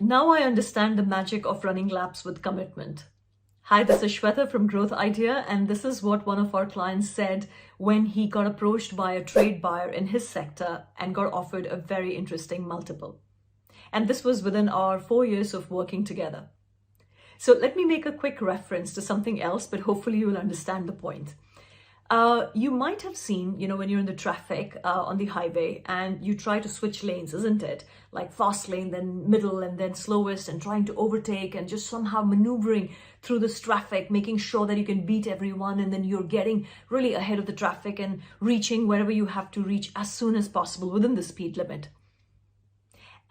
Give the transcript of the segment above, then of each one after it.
Now I understand the magic of running laps with commitment. Hi, this is Shweta from Growth Idea, and this is what one of our clients said when he got approached by a trade buyer in his sector and got offered a very interesting multiple. And this was within our 4 years of working together. So let me make a quick reference to something else, but hopefully you will understand the point. You might have seen, when you're in the traffic on the highway and you try to switch lanes, isn't it? Like fast lane, then middle, and then slowest, and trying to overtake and just somehow maneuvering through this traffic, making sure that you can beat everyone, and then you're getting really ahead of the traffic and reaching wherever you have to reach as soon as possible within the speed limit.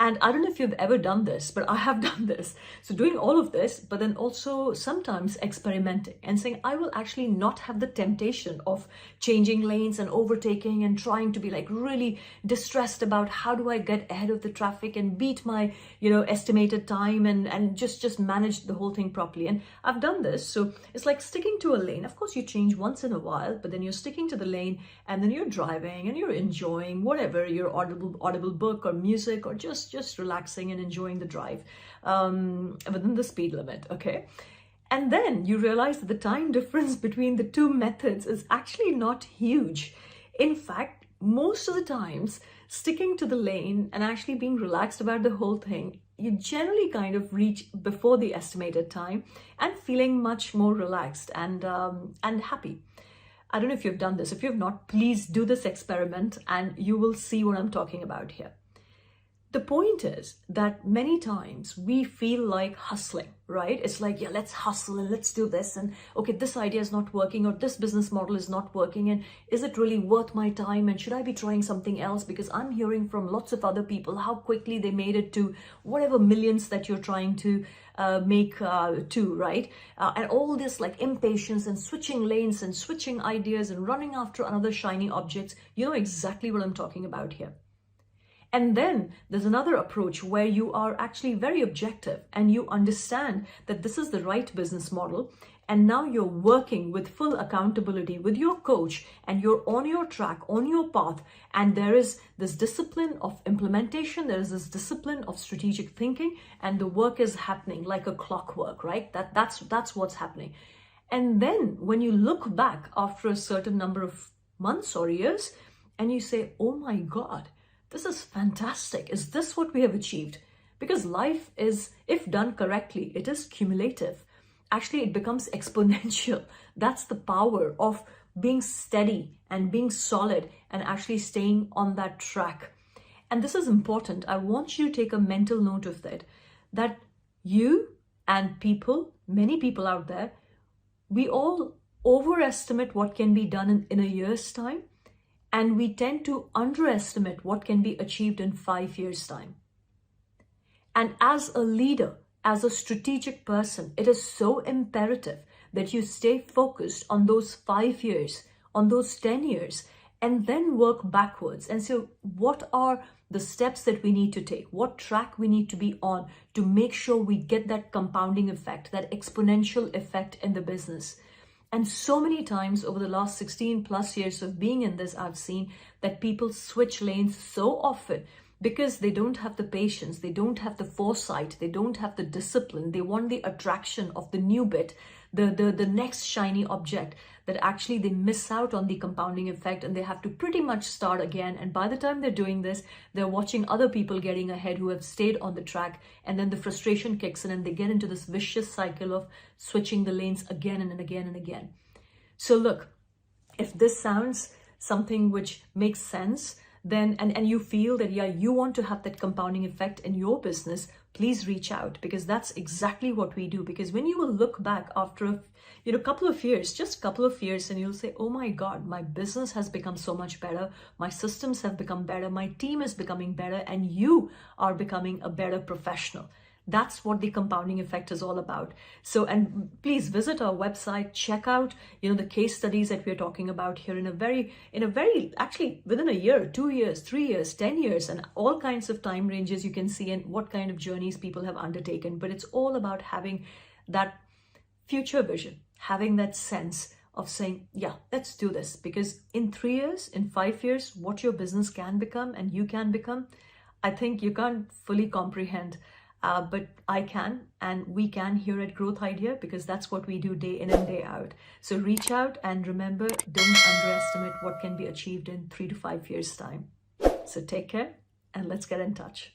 And I don't know if you've ever done this, but I have done this. So doing all of this, but then also sometimes experimenting and saying, I will actually not have the temptation of changing lanes and overtaking and trying to be like really distressed about how do I get ahead of the traffic and beat my, estimated time and just manage the whole thing properly. And I've done this. So it's like sticking to a lane. Of course, you change once in a while, but then you're sticking to the lane and then you're driving and you're enjoying whatever, your audible book or music, or just relaxing and enjoying the drive within the speed limit, okay? And then you realize that the time difference between the two methods is actually not huge. In fact, most of the times, sticking to the lane and actually being relaxed about the whole thing, you generally kind of reach before the estimated time and feeling much more relaxed and happy. I don't know if you've done this. If you've not, please do this experiment and you will see what I'm talking about here. The point is that many times we feel like hustling, right? It's like, yeah, let's hustle and let's do this. And okay, this idea is not working, or this business model is not working. And is it really worth my time? And should I be trying something else? Because I'm hearing from lots of other people how quickly they made it to whatever millions that you're trying to make to, right? And all this like impatience and switching lanes and switching ideas and running after another shiny objects. You know exactly what I'm talking about here. And then there's another approach where you are actually very objective and you understand that this is the right business model. And now you're working with full accountability with your coach and you're on your track, on your path. And there is this discipline of implementation. There is this discipline of strategic thinking, and the work is happening like a clockwork, right? That's what's happening. And then when you look back after a certain number of months or years and you say, oh my God, this is fantastic. Is this what we have achieved? Because life is, if done correctly, it is cumulative. Actually, it becomes exponential. That's the power of being steady and being solid and actually staying on that track. And this is important. I want you to take a mental note of that you and many people out there, we all overestimate what can be done in a year's time. And we tend to underestimate what can be achieved in 5 years' time. And as a leader, as a strategic person, it is so imperative that you stay focused on those 5 years, on those 10 years, and then work backwards. And so what are the steps that we need to take? What track we need to be on to make sure we get that compounding effect, that exponential effect in the business? And so many times over the last 16 plus years of being in this, I've seen that people switch lanes so often because they don't have the patience, they don't have the foresight, they don't have the discipline. They want the attraction of the new bit, the next shiny object, that actually they miss out on the compounding effect and they have to pretty much start again. And by the time they're doing this, they're watching other people getting ahead who have stayed on the track. And then the frustration kicks in and they get into this vicious cycle of switching the lanes again and again and again. So look, if this sounds something which makes sense, then and you feel that, yeah, you want to have that compounding effect in your business, please reach out, because that's exactly what we do. Because when you will look back after a couple of years, just a couple of years, and you'll say, oh my God, my business has become so much better. My systems have become better. My team is becoming better, and you are becoming a better professional. That's what the compounding effect is all about. So, and please visit our website, check out, the case studies that we're talking about here in a very, actually within a year, 2 years, 3 years, 10 years, and all kinds of time ranges you can see and what kind of journeys people have undertaken. But it's all about having that future vision, having that sense of saying, yeah, let's do this. Because in 3 years, in 5 years, what your business can become and you can become, I think you can't fully comprehend but I can and we can here at Growth Idea, because that's what we do day in and day out. So reach out, and remember, don't underestimate what can be achieved in 3 to 5 years' time. So take care, and let's get in touch.